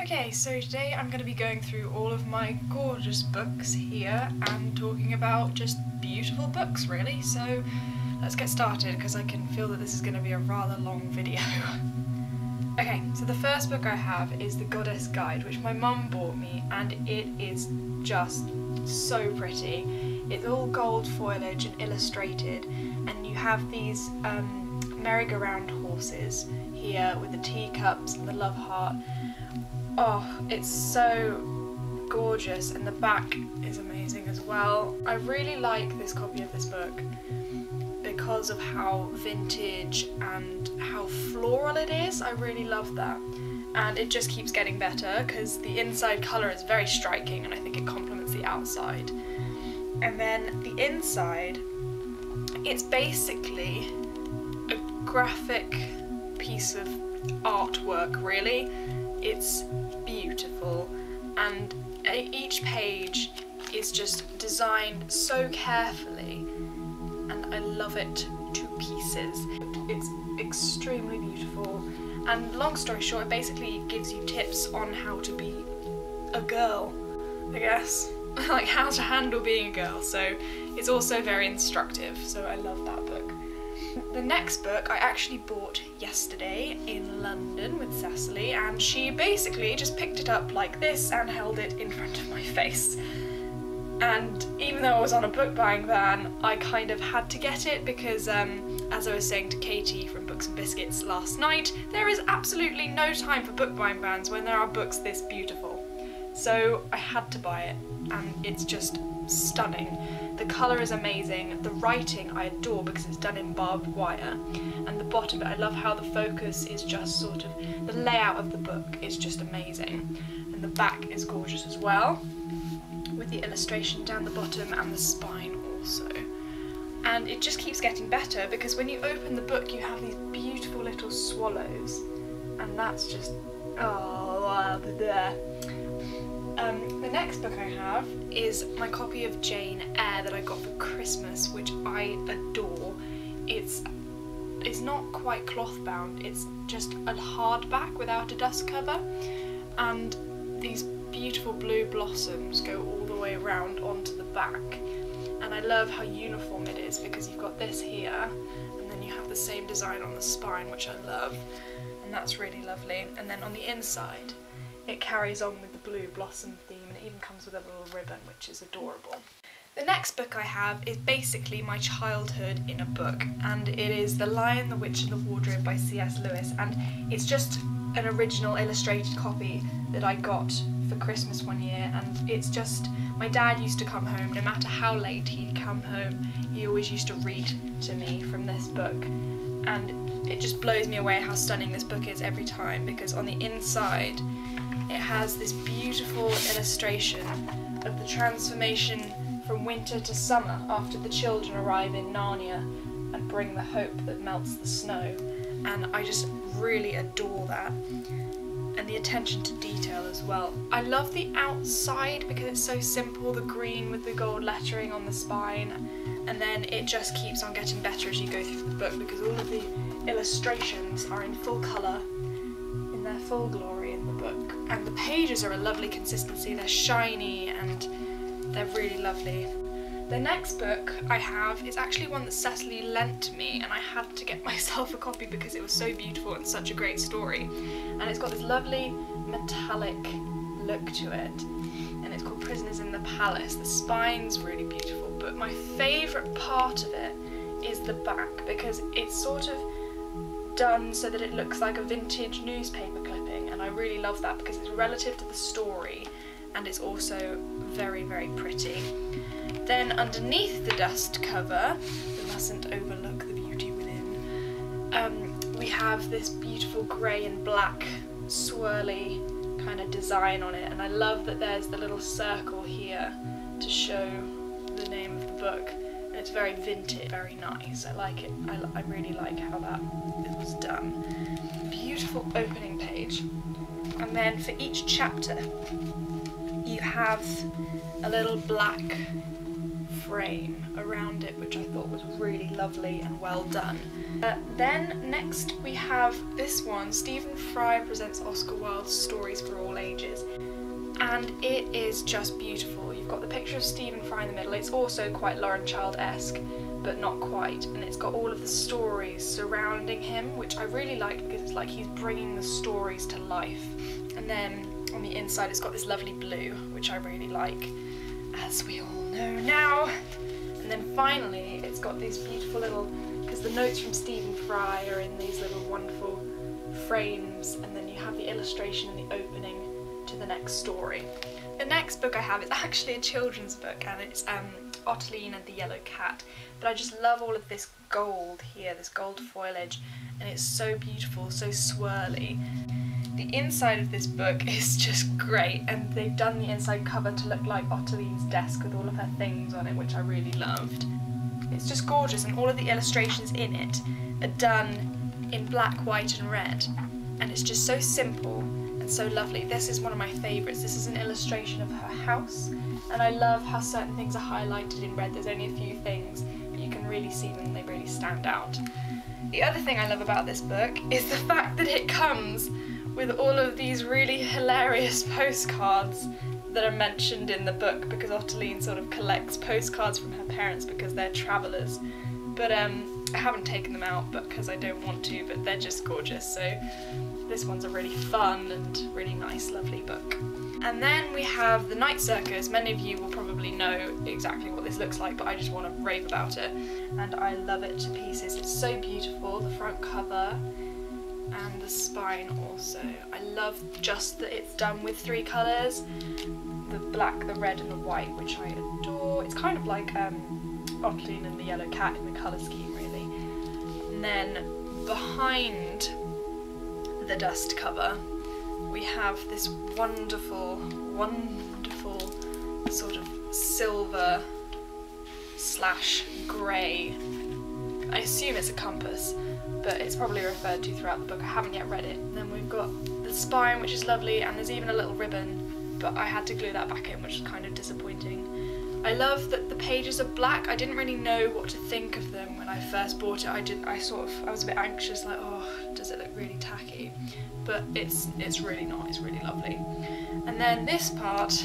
Okay, so today I'm going to be going through all of my gorgeous books here and talking about just beautiful books really, so let's get started because I can feel that this is going to be a rather long video. Okay, so the first book I have is The Goddess Guide, which my mum bought me, and it is just so pretty. It's all gold foliage and illustrated, and you have these merry-go-round horses here with the teacups and the love heart. Oh, it's so gorgeous, and the back is amazing as well. I really like this copy of this book because of how vintage and how floral it is. I really love that, and it just keeps getting better because the inside colour is very striking and I think it complements the outside. And then the inside, it's basically a graphic piece of artwork really. It's beautiful, and each page is just designed so carefully, and I love it to pieces. It's extremely beautiful, and long story short, it basically gives you tips on how to be a girl, I guess. Like how to handle being a girl, so it's also very instructive, so I love that book. The next book I actually bought yesterday in London with Cecily, and she basically just picked it up like this and held it in front of my face. And even though I was on a book buying ban, I kind of had to get it because, as I was saying to Katie from Books and Biscuits last night, there is absolutely no time for book buying bans when there are books this beautiful. So I had to buy it, and it's just stunning. The colour is amazing, the writing I adore because it's done in barbed wire, and the bottom, I love how the focus is just sort of, the layout of the book is just amazing, and the back is gorgeous as well, with the illustration down the bottom and the spine also. And it just keeps getting better because when you open the book you have these beautiful little swallows, and that's just, oh, there. The next book I have is my copy of Jane Eyre that I got for Christmas, which I adore. It's not quite cloth bound, it's just a hardback without a dust cover, and these beautiful blue blossoms go all the way around onto the back, and I love how uniform it is because you've got this here and then you have the same design on the spine, which I love, and that's really lovely. And then on the inside it carries on with the blue blossom theme, and it even comes with a little ribbon, which is adorable. The next book I have is basically my childhood in a book, and it is The Lion, the Witch and the Wardrobe by C.S. Lewis, and it's just an original illustrated copy that I got for Christmas one year, and it's just, my dad used to come home, no matter how late he'd come home, he always used to read to me from this book, and it just blows me away how stunning this book is every time, because on the inside it has this beautiful illustration of the transformation from winter to summer after the children arrive in Narnia and bring the hope that melts the snow, and I just really adore that, and the attention to detail as well. I love the outside because it's so simple, the green with the gold lettering on the spine, and then it just keeps on getting better as you go through the book because all of the illustrations are in full colour, in their full glory in the book, and the pages are a lovely consistency, they're shiny and they're really lovely. The next book I have is actually one that Cecily lent to me, and I had to get myself a copy because it was so beautiful and such a great story, and it's got this lovely metallic look to it, and it's called Prisoners in the Palace. The spine's really beautiful, but my favourite part of it is the back because it's sort of done so that it looks like a vintage newspaper clipping, and I really love that because it's relative to the story and it's also very, very pretty. Then underneath the dust cover, we mustn't overlook the beauty within, we have this beautiful grey and black swirly kind of design on it, and I love that there's the little circle here to show the name of the book, and it's very vintage, very nice. I like it. I really like how that was done. Beautiful opening page, and then for each chapter you have a little black frame around it, which I thought was really lovely and well done. Then next we have this one, Stephen Fry presents Oscar Wilde's Stories for All Ages. And it is just beautiful. You've got the picture of Stephen Fry in the middle. It's also quite Lauren Child-esque, but not quite. And it's got all of the stories surrounding him, which I really like because it's like he's bringing the stories to life. And then on the inside it's got this lovely blue, which I really like, as we all know now. And then finally it's got these beautiful little, because the notes from Stephen Fry are in these little wonderful frames, and then you have the illustration in the opening to the next story. The next book I have is actually a children's book, and it's Ottiline and the Yellow Cat, but I just love all of this gold here, this gold foliage, and it's so beautiful, so swirly. The inside of this book is just great, and they've done the inside cover to look like Ottiline's desk with all of her things on it, which I really loved. It's just gorgeous, and all of the illustrations in it are done in black, white and red, and it's just so simple and so lovely. This is one of my favourites. This is an illustration of her house, and I love how certain things are highlighted in red. There's only a few things, but you can really see them and they really stand out. The other thing I love about this book is the fact that it comes with all of these really hilarious postcards that are mentioned in the book, because Ottiline sort of collects postcards from her parents because they're travellers. But I haven't taken them out because I don't want to, but they're just gorgeous. So this one's a really fun and really nice, lovely book. And then we have The Night Circus. Many of you will probably know exactly what this looks like, but I just want to rave about it. And I love it to pieces. It's so beautiful, the front cover and the spine also. I love just that it's done with 3 colours, the black, the red and the white, which I adore. It's kind of like Ottiline and the Yellow Cat in the colour scheme, really. And then behind the dust cover we have this wonderful, wonderful sort of silver / grey, I assume it's a compass, but it's probably referred to throughout the book. I haven't yet read it. And then we've got the spine, which is lovely, and there's even a little ribbon, but I had to glue that back in, which is kind of disappointing. I love that the pages are black. I didn't really know what to think of them when I first bought it. I was a bit anxious, like, oh, does it look really tacky? But it's really not, it's really lovely. And then this part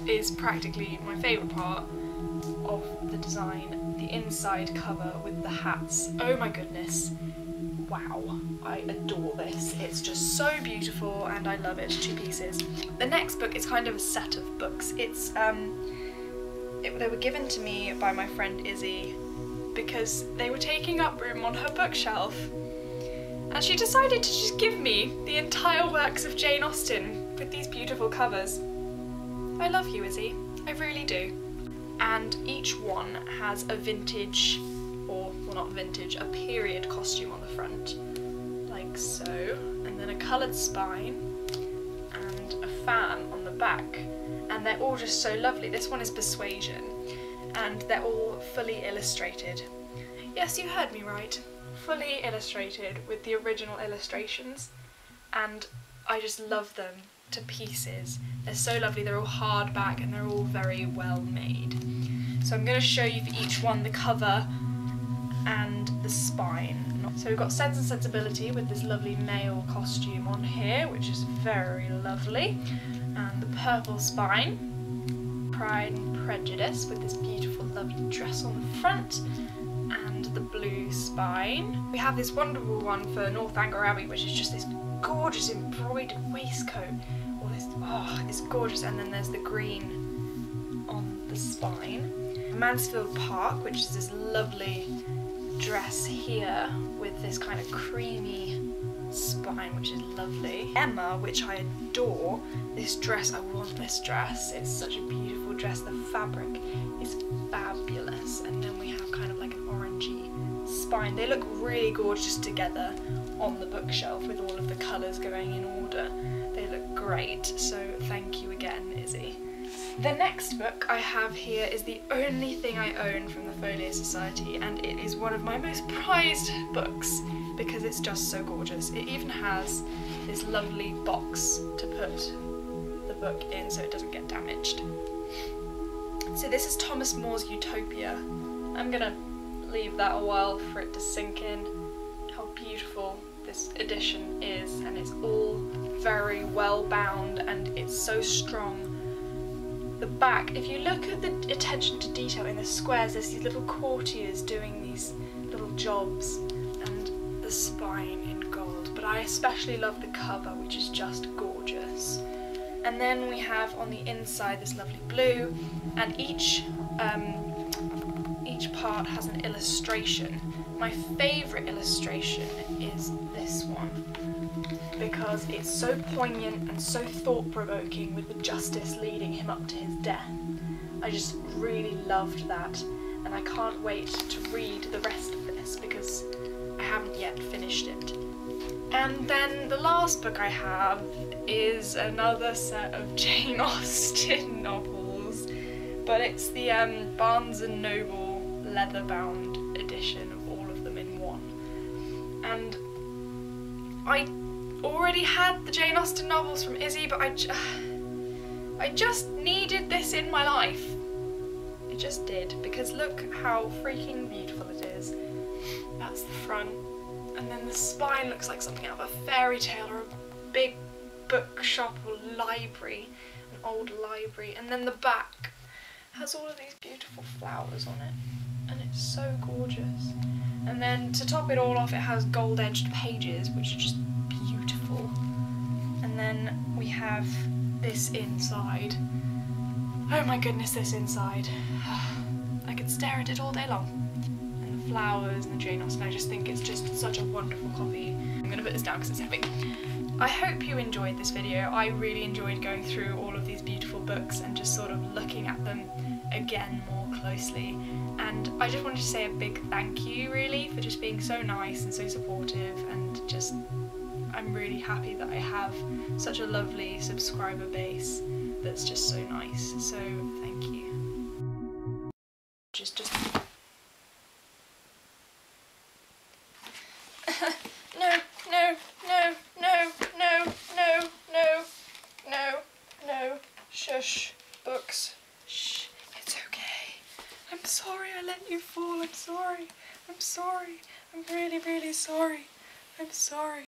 is practically my favourite part of the design, the inside cover with the hats. Oh my goodness, wow, I adore this. It's just so beautiful and I love it to pieces. The next book is kind of a set of books. It's they were given to me by my friend Izzy because they were taking up room on her bookshelf, and she decided to just give me the entire works of Jane Austen with these beautiful covers. I love you, Izzy, I really do. And each one has a vintage, or well, not vintage, a period costume on the front, like so, and then a coloured spine and a fan on the back. And they're all just so lovely. This one is Persuasion, and they're all fully illustrated. Yes, you heard me right. Fully illustrated with the original illustrations, and I just love them to pieces. They're so lovely. They're all hardback and they're all very well made. So I'm going to show you for each one the cover and the spine. So we've got Sense and Sensibility with this lovely male costume on here, which is very lovely. And the purple spine, Pride and Prejudice, with this beautiful lovely dress on the front, and the blue spine. We have this wonderful one for Northanger Abbey, which is just this gorgeous embroidered waistcoat. All this, oh, it's gorgeous. And then there's the green on the spine. Mansfield Park, which is this lovely dress here with this kind of creamy spine, which is lovely. Emma, which I adore. This dress, I want this dress. It's such a beautiful dress. The fabric is fabulous. And then we have kind of like an orangey spine. They look really gorgeous together on the bookshelf with all of the colours going in order. They look great. So thank you again, Izzy. The next book I have here is the only thing I own from the Folio Society, and it is one of my most prized books because it's just so gorgeous. It even has this lovely box to put the book in so it doesn't get damaged. So this is Thomas More's Utopia. I'm gonna leave that a while for it to sink in how beautiful this edition is, and it's all very well bound and it's so strong. The back, if you look at the attention to detail in the squares, there's these little courtiers doing these little jobs, and the spine in gold, but I especially love the cover, which is just gorgeous. And then we have on the inside this lovely blue, and each part has an illustration. My favourite illustration is this one, because it's so poignant and so thought-provoking, with the justice leading him up to his death. I just really loved that, and I can't wait to read the rest of this because I haven't yet finished it. And then the last book I have is another set of Jane Austen novels, but it's the Barnes & Noble leather-bound edition of all of them in one. And I already had the Jane Austen novels from Izzy, but I just needed this in my life. I just did, because look how freaking beautiful it is. That's the front, and then the spine looks like something out of a fairy tale or a big bookshop or library, an old library, and then the back has all of these beautiful flowers on it, and it's so gorgeous. And then to top it all off, it has gold-edged pages, which are just beautiful. And then we have this inside. Oh my goodness, this inside. I could stare at it all day long. And the flowers and the Jane Austen, I just think it's just such a wonderful copy. I'm gonna put this down because it's heavy. I hope you enjoyed this video. I really enjoyed going through all of these beautiful books and just sort of looking at them again more closely. And I just wanted to say a big thank you, really, for just being so nice and so supportive, and just, I'm really happy that I have such a lovely subscriber base that's just so nice, so thank you. Just no, no, no, no, no, no, no, no, no, shush, books, shh, it's okay. I'm sorry I let you fall, I'm sorry, I'm sorry, I'm really, really sorry, I'm sorry.